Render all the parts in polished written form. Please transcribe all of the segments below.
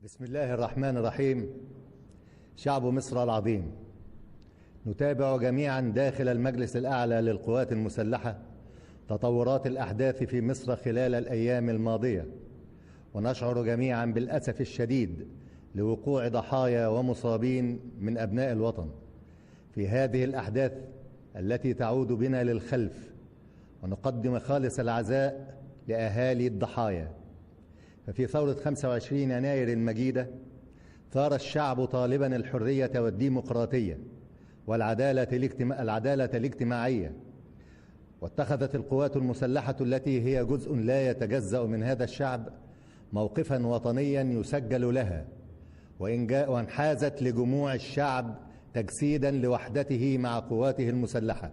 بسم الله الرحمن الرحيم. شعب مصر العظيم، نتابع جميعا داخل المجلس الأعلى للقوات المسلحة تطورات الأحداث في مصر خلال الأيام الماضية، ونشعر جميعا بالأسف الشديد لوقوع ضحايا ومصابين من أبناء الوطن في هذه الأحداث التي تعود بنا للخلف، ونقدم خالص العزاء لأهالي الضحايا. ففي ثورة 25 يناير المجيدة ثار الشعب طالبا الحرية والديمقراطية والعدالة الاجتماعية، واتخذت القوات المسلحة التي هي جزء لا يتجزأ من هذا الشعب موقفا وطنيا يسجل لها، وانحازت لجموع الشعب تجسيدا لوحدته مع قواته المسلحة،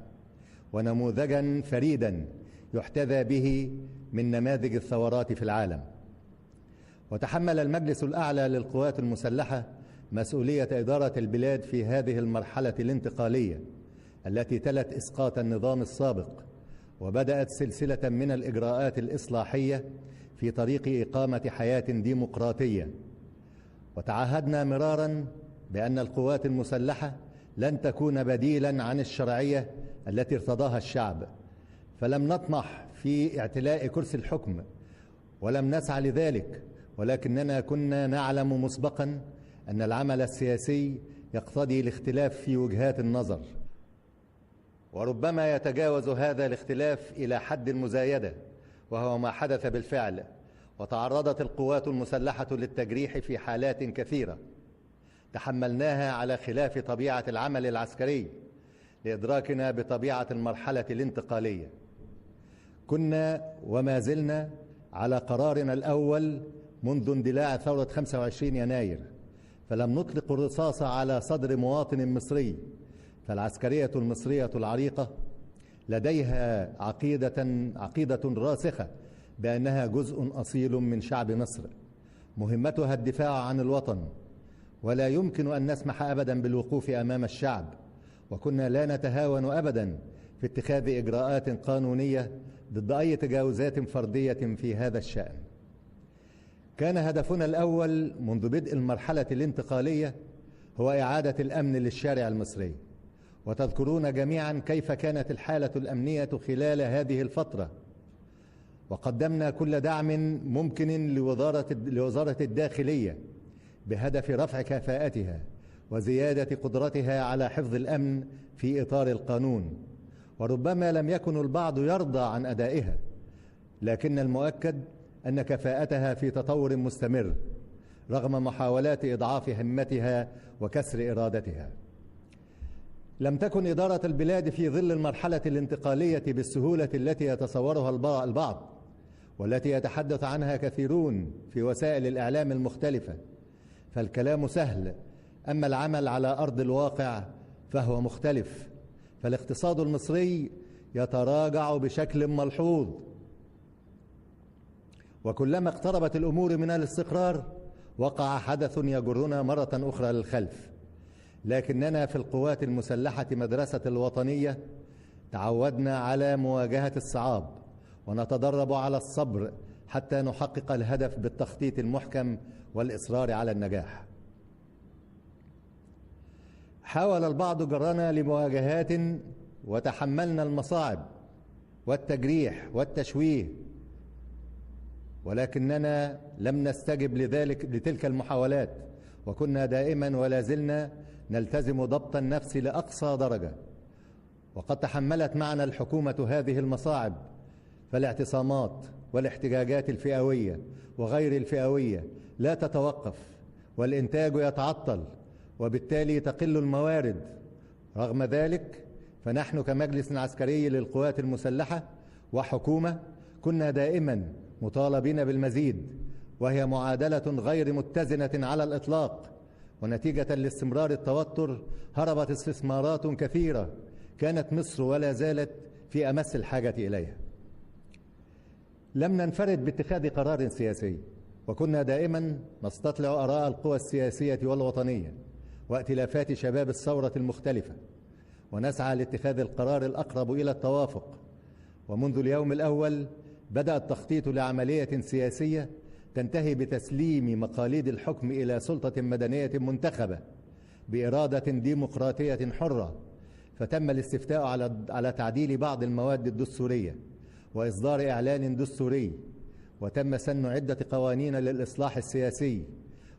ونموذجا فريدا يحتذى به من نماذج الثورات في العالم. وتحمل المجلس الأعلى للقوات المسلحة مسؤولية إدارة البلاد في هذه المرحلة الانتقالية التي تلت إسقاط النظام السابق، وبدأت سلسلة من الإجراءات الإصلاحية في طريق إقامة حياة ديمقراطية. وتعهدنا مرارا بأن القوات المسلحة لن تكون بديلا عن الشرعية التي ارتضاها الشعب، فلم نطمح في اعتلاء كرسي الحكم ولم نسعى لذلك، ولكننا كنا نعلم مسبقا أن العمل السياسي يقتضي الاختلاف في وجهات النظر، وربما يتجاوز هذا الاختلاف إلى حد المزايدة، وهو ما حدث بالفعل. وتعرضت القوات المسلحة للتجريح في حالات كثيرة تحملناها على خلاف طبيعة العمل العسكري لإدراكنا بطبيعة المرحلة الانتقالية. كنا وما زلنا على قرارنا الأول منذ اندلاع ثورة 25 يناير، فلم نطلق الرصاص على صدر مواطن مصري. فالعسكرية المصرية العريقة لديها عقيدة راسخة بأنها جزء أصيل من شعب مصر، مهمتها الدفاع عن الوطن، ولا يمكن أن نسمح أبدا بالوقوف أمام الشعب. وكنا لا نتهاون أبدا في اتخاذ إجراءات قانونية ضد أي تجاوزات فردية في هذا الشأن. كان هدفنا الأول منذ بدء المرحلة الانتقالية هو إعادة الأمن للشارع المصري، وتذكرون جميعا كيف كانت الحالة الأمنية خلال هذه الفترة، وقدمنا كل دعم ممكن لوزارة الداخلية بهدف رفع كفاءتها وزيادة قدرتها على حفظ الأمن في إطار القانون. وربما لم يكن البعض يرضى عن أدائها، لكن المؤكد أن كفاءتها في تطور مستمر رغم محاولات إضعاف همتها وكسر إرادتها. لم تكن إدارة البلاد في ظل المرحلة الانتقالية بالسهولة التي يتصورها البعض والتي يتحدث عنها كثيرون في وسائل الإعلام المختلفة، فالكلام سهل، أما العمل على أرض الواقع فهو مختلف. فالاقتصاد المصري يتراجع بشكل ملحوظ، وكلما اقتربت الأمور من الاستقرار وقع حدث يجرنا مرة أخرى للخلف. لكننا في القوات المسلحة مدرسة الوطنية تعودنا على مواجهة الصعاب، ونتدرب على الصبر حتى نحقق الهدف بالتخطيط المحكم والإصرار على النجاح. حاول البعض جرنا لمواجهات وتحملنا المصاعب والتجريح والتشويه، ولكننا لم نستجب لتلك المحاولات، وكنا دائما ولا زلنا نلتزم ضبط النفس لأقصى درجة. وقد تحملت معنا الحكومة هذه المصاعب، فالاعتصامات والاحتجاجات الفئوية وغير الفئوية لا تتوقف، والإنتاج يتعطل، وبالتالي تقل الموارد. رغم ذلك فنحن كمجلس عسكري للقوات المسلحة وحكومة كنا دائما مطالبين بالمزيد، وهي معادلة غير متزنة على الإطلاق. ونتيجة لاستمرار التوتر هربت استثمارات كثيرة كانت مصر ولا زالت في أمس الحاجة إليها. لم ننفرد باتخاذ قرار سياسي، وكنا دائما نستطلع آراء القوى السياسية والوطنية وائتلافات شباب الثورة المختلفة، ونسعى لاتخاذ القرار الأقرب إلى التوافق. ومنذ اليوم الأول بدأ التخطيط لعملية سياسية تنتهي بتسليم مقاليد الحكم إلى سلطة مدنية منتخبة بإرادة ديمقراطية حرة، فتم الاستفتاء على تعديل بعض المواد الدستورية وإصدار إعلان دستوري، وتم سن عدة قوانين للإصلاح السياسي،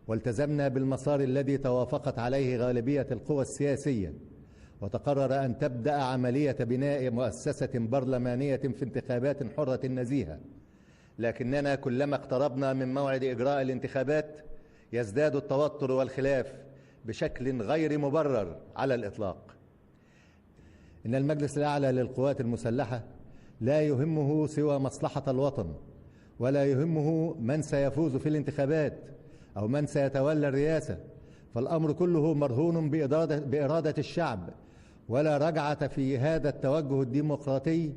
والتزمنا بالمسار الذي توافقت عليه غالبية القوى السياسية، وتقرر أن تبدأ عملية بناء مؤسسة برلمانية في انتخابات حرة نزيهة. لكننا كلما اقتربنا من موعد إجراء الانتخابات يزداد التوتر والخلاف بشكل غير مبرر على الإطلاق. إن المجلس الأعلى للقوات المسلحة لا يهمه سوى مصلحة الوطن، ولا يهمه من سيفوز في الانتخابات أو من سيتولى الرئاسة، فالأمر كله مرهون بإرادة الشعب، ولا رجعة في هذا التوجه الديمقراطي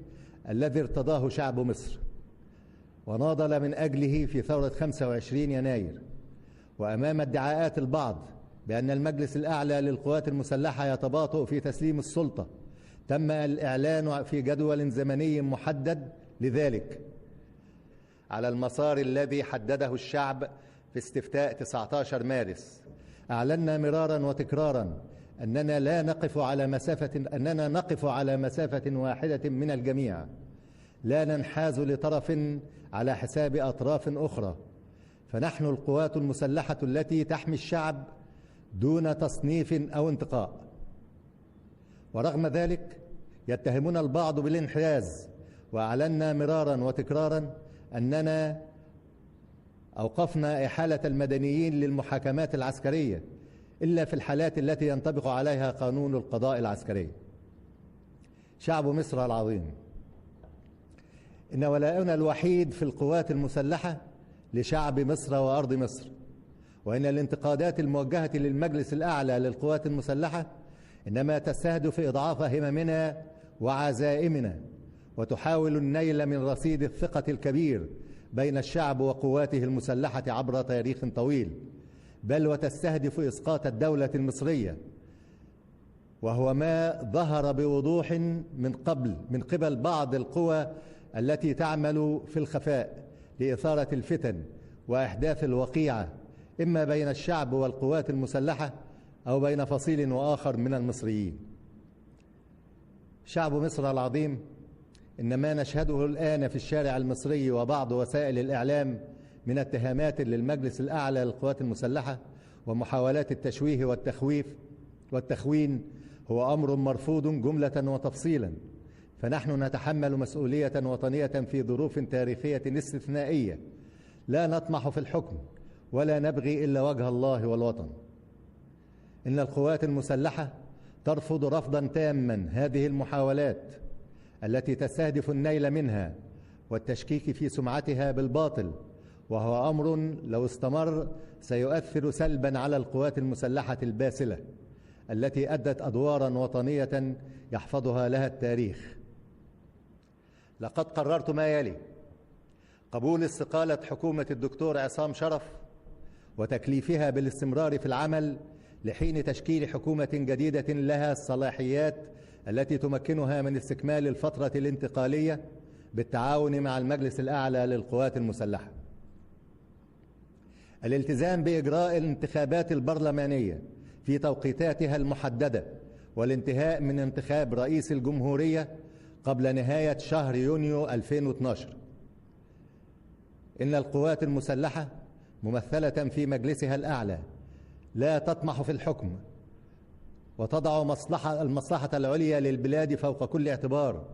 الذي ارتضاه شعب مصر وناضل من أجله في ثورة 25 يناير. وأمام ادعاءات البعض بأن المجلس الأعلى للقوات المسلحة يتباطؤ في تسليم السلطة، تم الإعلان في جدول زمني محدد لذلك على المسار الذي حدده الشعب في استفتاء 19 مارس. أعلنا مرارا وتكرارا أننا نقف على مسافة واحدة من الجميع، لا ننحاز لطرف على حساب أطراف أخرى، فنحن القوات المسلحة التي تحمي الشعب دون تصنيف أو انتقاء. ورغم ذلك يتهمون البعض بالانحياز، وأعلنا مرارا وتكرارا أننا أوقفنا إحالة المدنيين للمحاكمات العسكرية إلا في الحالات التي ينطبق عليها قانون القضاء العسكري. شعب مصر العظيم، إن ولاؤنا الوحيد في القوات المسلحة لشعب مصر وأرض مصر، وإن الانتقادات الموجهة للمجلس الأعلى للقوات المسلحة إنما تستهدف إضعاف هممنا وعزائمنا، وتحاول النيل من رصيد الثقة الكبير بين الشعب وقواته المسلحة عبر تاريخ طويل، بل وتستهدف إسقاط الدولة المصرية، وهو ما ظهر بوضوح من قبل بعض القوى التي تعمل في الخفاء لإثارة الفتن وإحداث الوقيعة، إما بين الشعب والقوات المسلحة أو بين فصيل وآخر من المصريين. شعب مصر العظيم، إن ما نشهده الآن في الشارع المصري وبعض وسائل الإعلام من اتهامات للمجلس الأعلى للقوات المسلحة ومحاولات التشويه والتخوين هو أمر مرفوض جملة وتفصيلا، فنحن نتحمل مسؤولية وطنية في ظروف تاريخية استثنائية، لا نطمح في الحكم ولا نبغي إلا وجه الله والوطن. إن القوات المسلحة ترفض رفضا تاما هذه المحاولات التي تستهدف النيل منها والتشكيك في سمعتها بالباطل، وهو أمر لو استمر سيؤثر سلبا على القوات المسلحة الباسلة التي أدت أدوارا وطنية يحفظها لها التاريخ. لقد قررت ما يلي: قبول استقالة حكومة الدكتور عصام شرف وتكليفها بالاستمرار في العمل لحين تشكيل حكومة جديدة لها الصلاحيات التي تمكنها من استكمال الفترة الانتقالية بالتعاون مع المجلس الأعلى للقوات المسلحة. الالتزام بإجراء الانتخابات البرلمانية في توقيتاتها المحددة، والانتهاء من انتخاب رئيس الجمهورية قبل نهاية شهر يونيو 2012. إن القوات المسلحة ممثلة في مجلسها الأعلى لا تطمح في الحكم، وتضع المصلحة العليا للبلاد فوق كل اعتبار،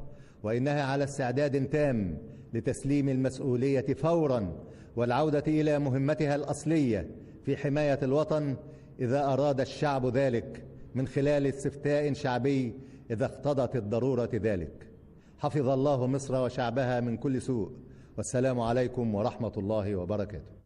وإنها على استعداد تام لتسليم المسؤولية فورا والعودة إلى مهمتها الأصلية في حماية الوطن إذا أراد الشعب ذلك من خلال استفتاء شعبي إذا اقتضت الضرورة ذلك. حفظ الله مصر وشعبها من كل سوء، والسلام عليكم ورحمة الله وبركاته.